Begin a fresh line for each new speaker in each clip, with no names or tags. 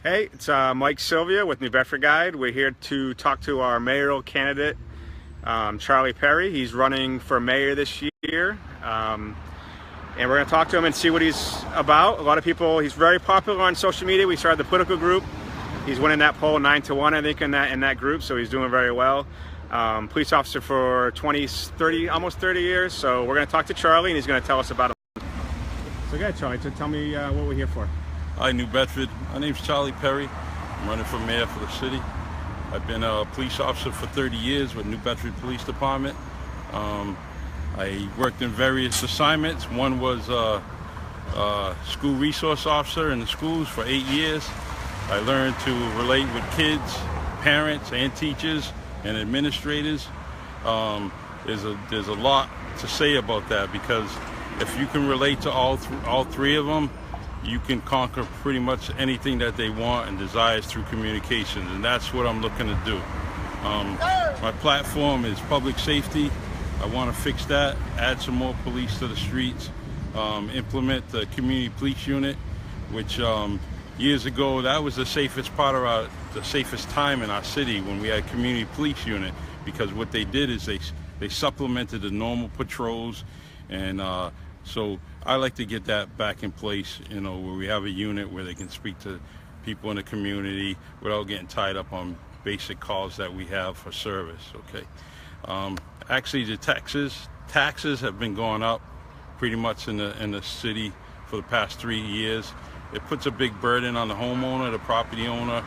Hey, it's Mike Sylvia with New Bedford Guide. We're here to talk to our mayoral candidate, Charlie Perry. He's running for mayor this year. And we're going to talk to him and see what he's about. A lot of people, he's very popular on social media. We started the political group. He's winning that poll 9-1, I think, in that group, so he's doing very well. Police officer for 20, 30, almost 30 years. So we're going to talk to Charlie, and he's going to tell us about him. So go ahead, Charlie, tell me what we're here for.
Hi, New Bedford. My name's Charlie Perry. I'm running for mayor for the city. I've been a police officer for 30 years with New Bedford Police Department. I worked in various assignments. One was school resource officer in the schools for 8 years. I learned to relate with kids, parents, and teachers and administrators. There's a lot to say about that, because if you can relate to all three of them, you can conquer pretty much anything that they want and desires through communications, and that's what I'm looking to do. My platform is public safety. I want to fix that, add some more police to the streets, implement the community police unit, which years ago, that was the safest time in our city, when we had community police unit, because what they did is they supplemented the normal patrols, and so I like to get that back in place, where we have a unit where they can speak to people in the community without getting tied up on basic calls that we have for service, okay? Actually, the taxes have been going up pretty much in the city for the past 3 years. It puts a big burden on the homeowner, the property owner.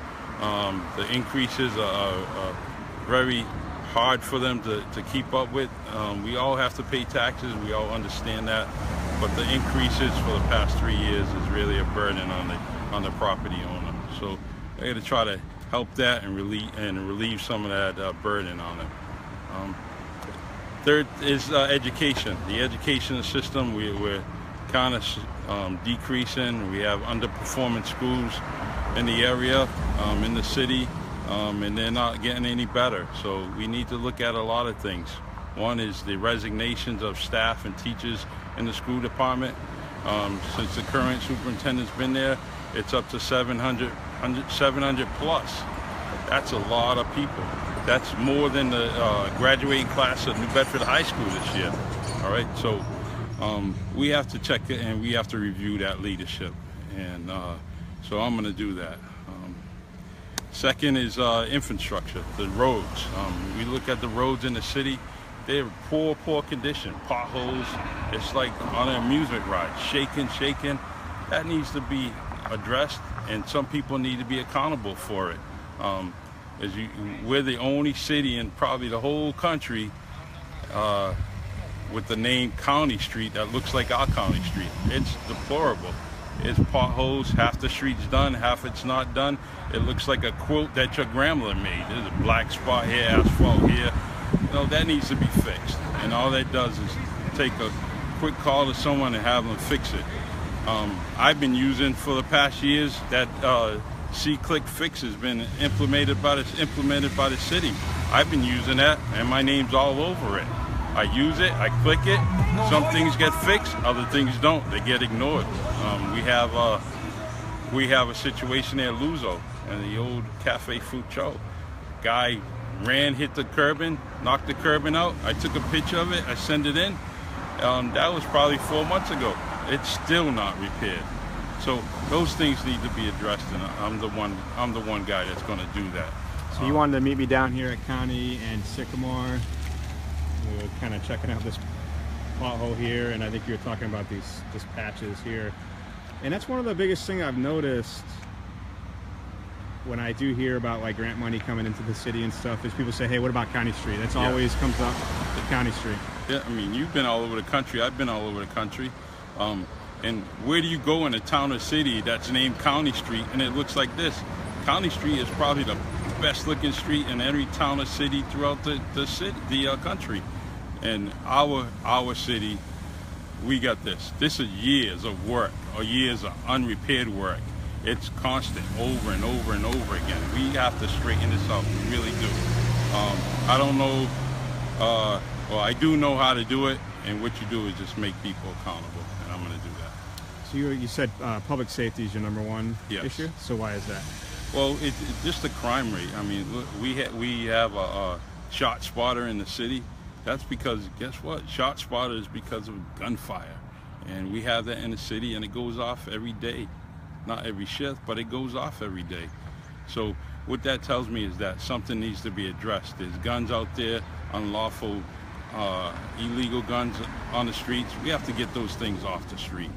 The increases are very hard for them to keep up with. We all have to pay taxes, we all understand that, but the increases for the past 3 years is really a burden on the property owner. So I got to try to help that and relieve some of that burden on them. Third is education. The education system, we're kind of decreasing. We have underperforming schools in the area, in the city, and they're not getting any better. So we need to look at a lot of things. One is the resignations of staff and teachers in the school department. Since the current superintendent's been there, it's up to 700 plus. That's a lot of people. That's more than the graduating class of New Bedford High School this year. All right, so we have to check it, and we have to review that leadership, and so I'm going to do that. Second is infrastructure, the roads. We look at the roads in the city, they're poor condition, potholes. It's like on an amusement ride, shaking. That needs to be addressed, and some people need to be accountable for it. We're the only city in probably the whole country with the name County Street that looks like our county street. It's deplorable. It's potholes, half the street's done, half it's not done. It looks like a quilt that your grandmother made. There's a black spot here, asphalt here. That needs to be fixed. And all that does is take a quick call to someone and have them fix it. I've been using for the past years that C-Click Fix has been implemented by the city. I've been using that, and my name's all over it. I use it, I click it, some things get fixed, other things don't, they get ignored. We have a situation there at Luzo, and the old Cafe Fucho. Guy ran, hit the curbing, knocked the curbing out. I took a picture of it, I sent it in. That was probably 4 months ago. It's still not repaired. So those things need to be addressed, and I'm the one guy that's going to do that.
So you wanted to meet me down here at County and Sycamore. We were kind of checking out this pothole here, and I think you were talking about these patches here. And that's one of the biggest things I've noticed when I do hear about like grant money coming into the city and stuff, is people say, hey, what about County Street? That's always comes up with County Street.
Yeah, I mean, you've been all over the country. I've been all over the country. And where do you go in a town or city that's named County Street and it looks like this? County Street is probably the best looking street in every town or city throughout the country. And our city, we got this. This is years of work, or years of unrepaired work. It's constant, over and over and over again. We have to straighten this out, we really do. I don't know, well, I do know how to do it, and what you do is just make people accountable, and I'm going to do that.
So you said public safety is your number one issue? So why is that?
Well, it's just the crime rate. I mean, look, we have a shot spotter in the city. That's because, guess what? Shot spotter is because of gunfire, and we have that in the city, and it goes off every day. Not every shift, but it goes off every day. So what that tells me is that something needs to be addressed. There's guns out there, unlawful, illegal guns on the streets. We have to get those things off the street,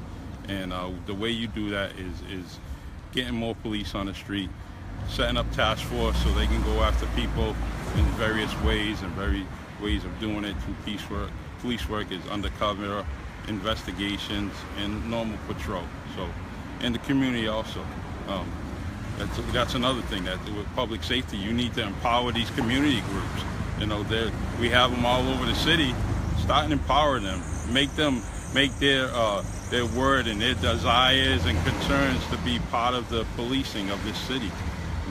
and the way you do that is getting more police on the street, setting up task force so they can go after people in various ways and ways of doing it through piecework. Police work is undercover investigations and normal patrol. So, in the community also. That's another thing, that with public safety, you need to empower these community groups. You know, we have them all over the city. Start and empower them. Make their word and their desires and concerns to be part of the policing of this city.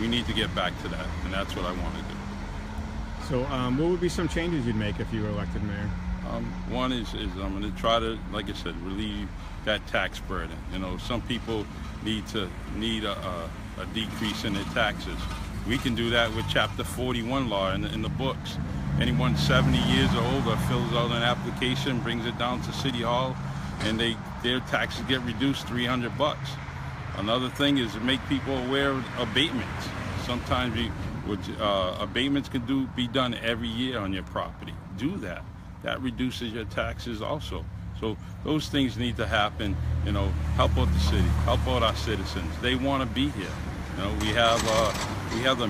We need to get back to that, and that's what I want to do.
So what would be some changes you'd make if you were elected mayor?
One is I'm going to try to, like I said, relieve that tax burden. You know, some people need a decrease in their taxes. We can do that with Chapter 41 law in the books. Anyone 70 years or older fills out an application, brings it down to City Hall, and their taxes get reduced $300. Another thing is to make people aware of abatements. Sometimes abatements can be done every year on your property. Do that. That reduces your taxes also. So those things need to happen. You know, help out the city, help out our citizens. They want to be here. You know, we have the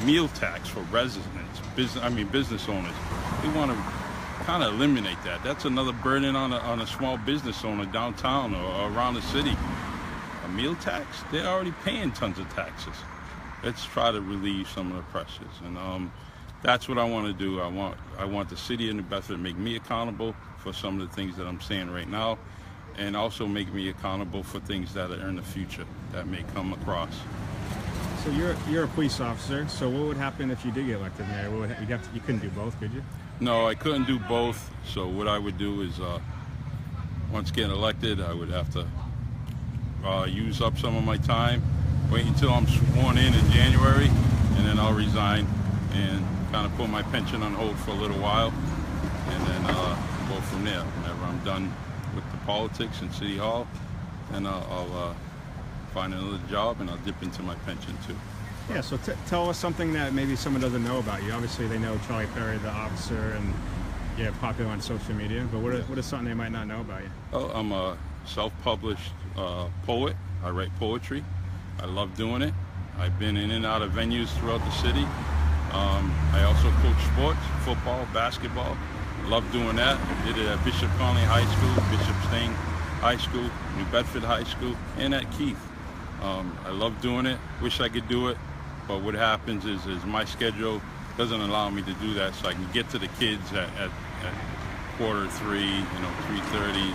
meal tax for residents, business owners. We want to kind of eliminate that. That's another burden on a small business owner downtown or around the city. A meal tax? They're already paying tons of taxes. Let's try to relieve some of the pressures, and that's what I want to do. I want the city of New Bedford to make me accountable for some of the things that I'm saying right now, and also make me accountable for things that are in the future that may come across.
So you're a police officer. So what would happen if you did get elected mayor? You couldn't do both, could you?
No, I couldn't do both. So what I would do is, once getting elected, I would have to use up some of my time, wait until I'm sworn in January, and then I'll resign and kind of put my pension on hold for a little while, and then go from there. Whenever I'm done with the politics in City Hall, then I'll find another job, and I'll dip into my pension too.
Yeah, so tell us something that maybe someone doesn't know about you. Obviously, they know Charlie Perry, the officer, and you're popular on social media, but what is something they might not know about you?
Oh, I'm a self-published poet. I write poetry. I love doing it. I've been in and out of venues throughout the city. I also coach sports, football, basketball. Love doing that. I did it at Bishop Conley High School, Bishop Stain High School, New Bedford High School, and at Keith. I love doing it. Wish I could do it, but what happens is my schedule doesn't allow me to do that, so I can get to the kids at 2:45, 3:30.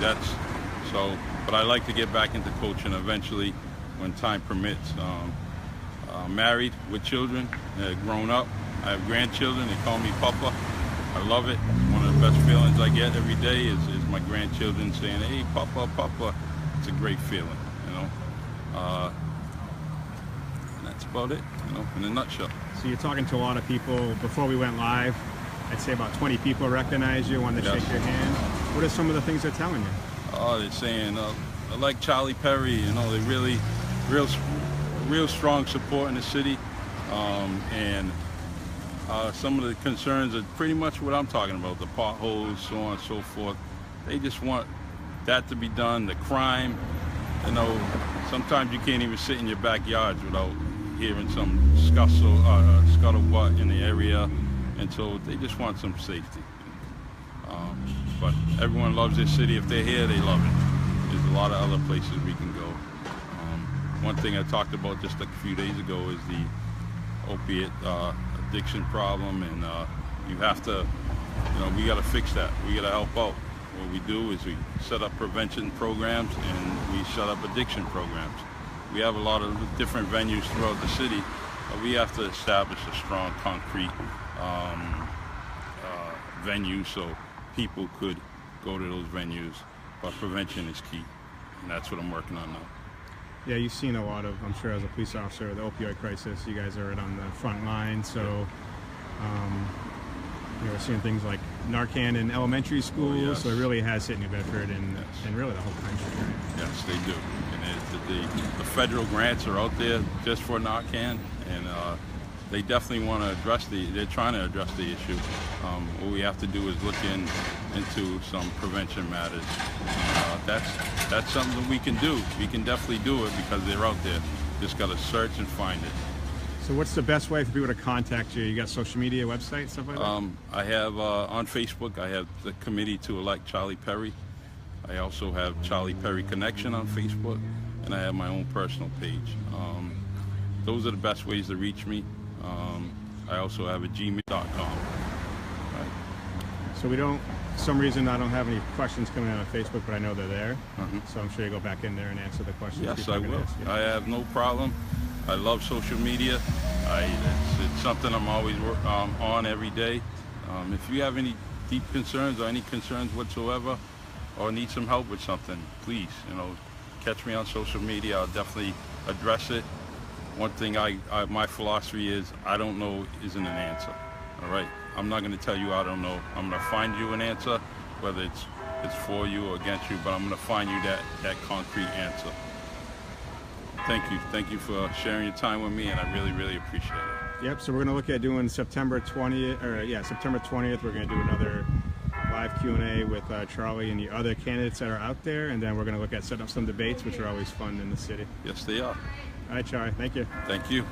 But I like to get back into coaching eventually when time permits. I'm married with children, grown up. I have grandchildren. They call me Papa. I love it. One of the best feelings I get every day is my grandchildren saying, "Hey, Papa, Papa." It's a great feeling, you know. And that's about it, you know, in a nutshell.
So you're talking to a lot of people. Before we went live, I'd say about 20 people recognize you, wanted to shake your hand. What are some of the things they're telling you?
Oh, they're saying, I like Charlie Perry, you know, they really, real strong support in the city. And some of the concerns are pretty much what I'm talking about, the potholes, so on and so forth. They just want that to be done, the crime. You know, sometimes you can't even sit in your backyards without hearing some scuttlebutt in the area, and so they just want some safety. But everyone loves their city. If they're here, they love it. There's a lot of other places we can go. One thing I talked about just a few days ago is the opiate addiction problem, and you have to, you know, we got to fix that. We got to help out. What we do is we set up prevention programs, and we set up addiction programs. We have a lot of different venues throughout the city, but we have to establish a strong, concrete venue so people could go to those venues. But prevention is key, and that's what I'm working on now.
Yeah, you've seen a lot of, I'm sure as a police officer, the opioid crisis. You guys are right on the front line, so we're seeing things like Narcan in elementary schools,
yes.
so it really has hit New Bedford and really the whole country. Right?
Yes, they do. And the federal grants are out there just for Narcan, and they definitely want to address they're trying to address the issue. What we have to do is look into some prevention matters. That's something that we can do. We can definitely do it because they're out there. Just got to search and find it.
So what's the best way for people to contact you? You got social media, website, stuff like that?
I have on Facebook, I have the Committee to Elect Charlie Perry. I also have Charlie Perry Connection on Facebook, and I have my own personal page. Those are the best ways to reach me. I also have a gmail.com. Right.
So for some reason I don't have any questions coming out on Facebook, but I know they're there. So I'm sure you go back in there and answer the questions.
Yes, I will. I have no problem. I love social media. It's something I'm always on every day. If you have any deep concerns or any concerns whatsoever, or need some help with something, please, catch me on social media. I'll definitely address it. One thing my philosophy is, I don't know isn't an answer. All right, I'm not going to tell you I don't know. I'm going to find you an answer, whether it's for you or against you, but I'm going to find you that concrete answer. Thank you for sharing your time with me, and I really, really appreciate it.
Yep, so we're going to look at doing September 20th, September 20th, we're going to do another live Q&A with Charlie and the other candidates that are out there, and then we're going to look at setting up some debates, which are always fun in the city.
Yes, they are.
All right, Charlie, thank you.
Thank you.